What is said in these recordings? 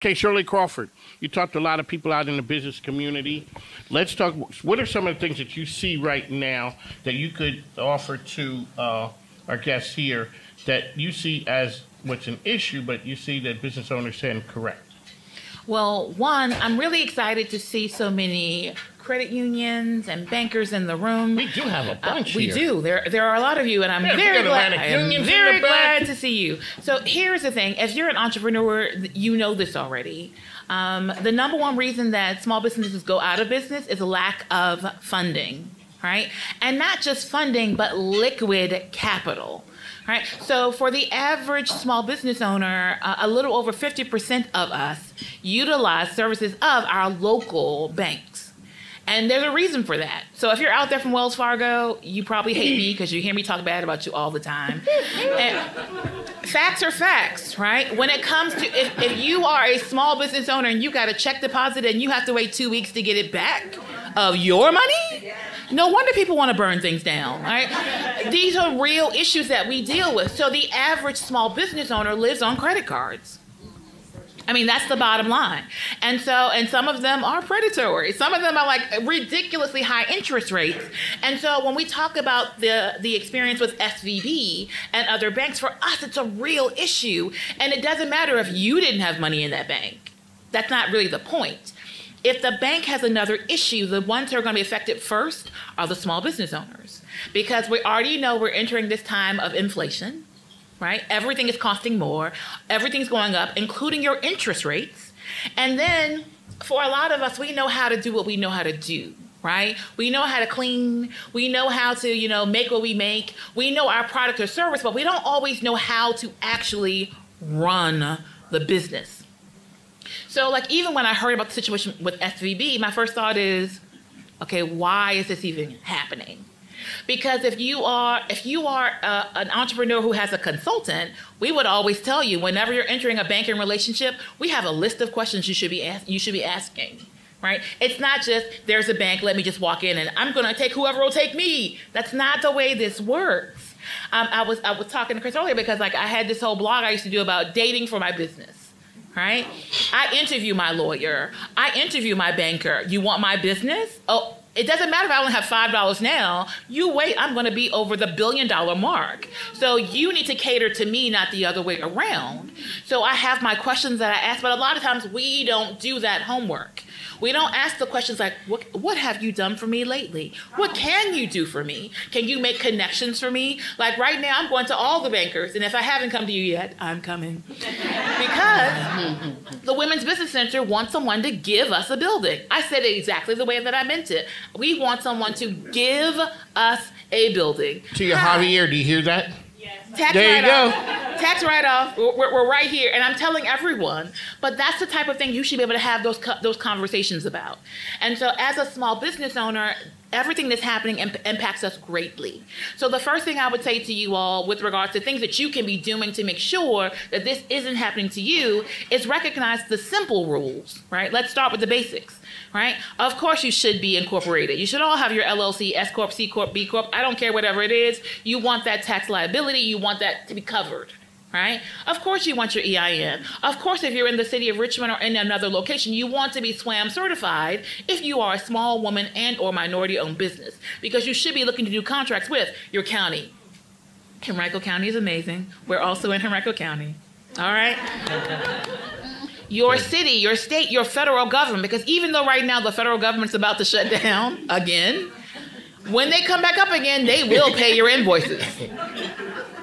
Okay, Shirley Crawford, you talked to a lot of people out in the business community. Let's talk, what are some of the things that you see right now that you could offer to our guests here that you see as what's an issue, but you see that business owners saying correct? Well, one, I'm really excited to see so many credit unions and bankers in the room. We do have a bunch here. We do. There are a lot of you, and I'm very glad to see you. So here's the thing. If you're an entrepreneur, you know this already. The number one reason that small businesses go out of business is a lack of funding, right? And not just funding, but liquid capital. Right. So for the average small business owner, a little over 50% of us utilize services of our local banks. And there's a reason for that. So if you're out there from Wells Fargo, you probably hate me because you hear me talk bad about you all the time. And facts are facts, right? When it comes to, if you are a small business owner and you got a check deposit and you have to wait 2 weeks to get it back of your money, no wonder people want to burn things down, right? These are real issues that we deal with. So the average small business owner lives on credit cards. I mean, that's the bottom line. And some of them are predatory. Some of them are like ridiculously high interest rates. And so when we talk about the experience with SVB and other banks, for us, it's a real issue. And it doesn't matter if you didn't have money in that bank. That's not really the point. If the bank has another issue, the ones who are going to be affected first are the small business owners. Because we already know we're entering this time of inflation, right? Everything is costing more. Everything's going up, including your interest rates. And then for a lot of us, we know how to do what we know how to do, right? We know how to clean. We know how to, make what we make. We know our product or service, but we don't always know how to actually run the business. So like even when I heard about the situation with SVB, my first thought is, okay, why is this even happening? Because if you are an entrepreneur who has a consultant, we would always tell you whenever you're entering a banking relationship, we have a list of questions you should be asking, right? It's not just there's a bank, let me just walk in and I'm going to take whoever will take me. That's not the way this works. I was talking to Chris earlier because like I had this whole blog I used to do about dating for my business. Right? I interview my lawyer. I interview my banker. You want my business? Oh, it doesn't matter if I only have $5 now. You wait, I'm going to be over the $1 billion mark. So you need to cater to me, not the other way around. So I have my questions that I ask, but a lot of times we don't do that homework. We don't ask the questions like, what have you done for me lately? What can you do for me? Can you make connections for me? Like right now, I'm going to all the bankers, and if I haven't come to you yet, I'm coming. Because the Women's Business Center wants someone to give us a building. I said it exactly the way that I meant it. We want someone to give us a building. Tia Javier, do you hear that? Tax there you go. Tax write-off. We're right here, and I'm telling everyone. But that's the type of thing you should be able to have those conversations about. And so, as a small business owner, everything that's happening impacts us greatly. So the first thing I would say to you all, with regards to things that you can be doing to make sure that this isn't happening to you, is recognize the simple rules. Right? Let's start with the basics. Right? Of course you should be incorporated. You should all have your LLC, S Corp, C Corp, B Corp. I don't care whatever it is. You want that tax liability. You want that to be covered. Right? Of course you want your EIN. Of course if you're in the city of Richmond or in another location, you want to be SWAM certified if you are a small woman and or minority owned business, because you should be looking to do contracts with your county. Henrico County is amazing. We're also in Henrico County. All right? Your city, your state, your federal government, because even though right now the federal government's about to shut down again, when they come back up again, they will pay your invoices.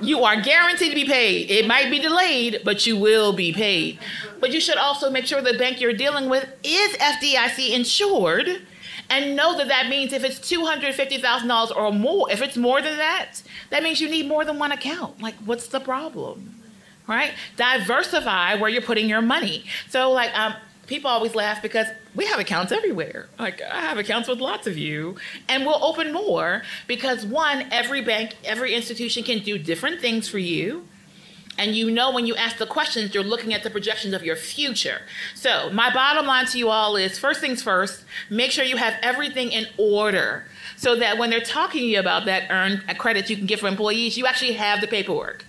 You are guaranteed to be paid. It might be delayed, but you will be paid. But you should also make sure the bank you're dealing with is FDIC insured, and know that that means if it's $250,000 or more, if it's more than that, that means you need more than one account. Like, what's the problem? Right? Diversify where you're putting your money. So like people always laugh because we have accounts everywhere. Like I have accounts with lots of you, and we'll open more because one, every bank, every institution can do different things for you. And when you ask the questions, you're looking at the projections of your future. So my bottom line to you all is, first things first, make sure you have everything in order so that when they're talking to you about that earned credit you can get for employees, you actually have the paperwork.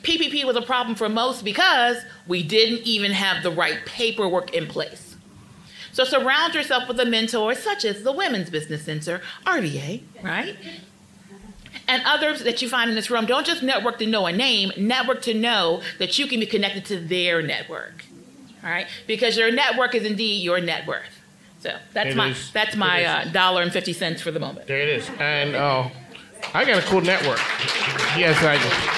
PPP was a problem for most because we didn't even have the right paperwork in place. So surround yourself with a mentor such as the Women's Business Center, RDA, right? And others that you find in this room. Don't just network to know a name, network to know that you can be connected to their network, all right? Because your network is indeed your net worth. So that's my $1.50 for the moment. There it is. And I got a cool network. Yes, I do.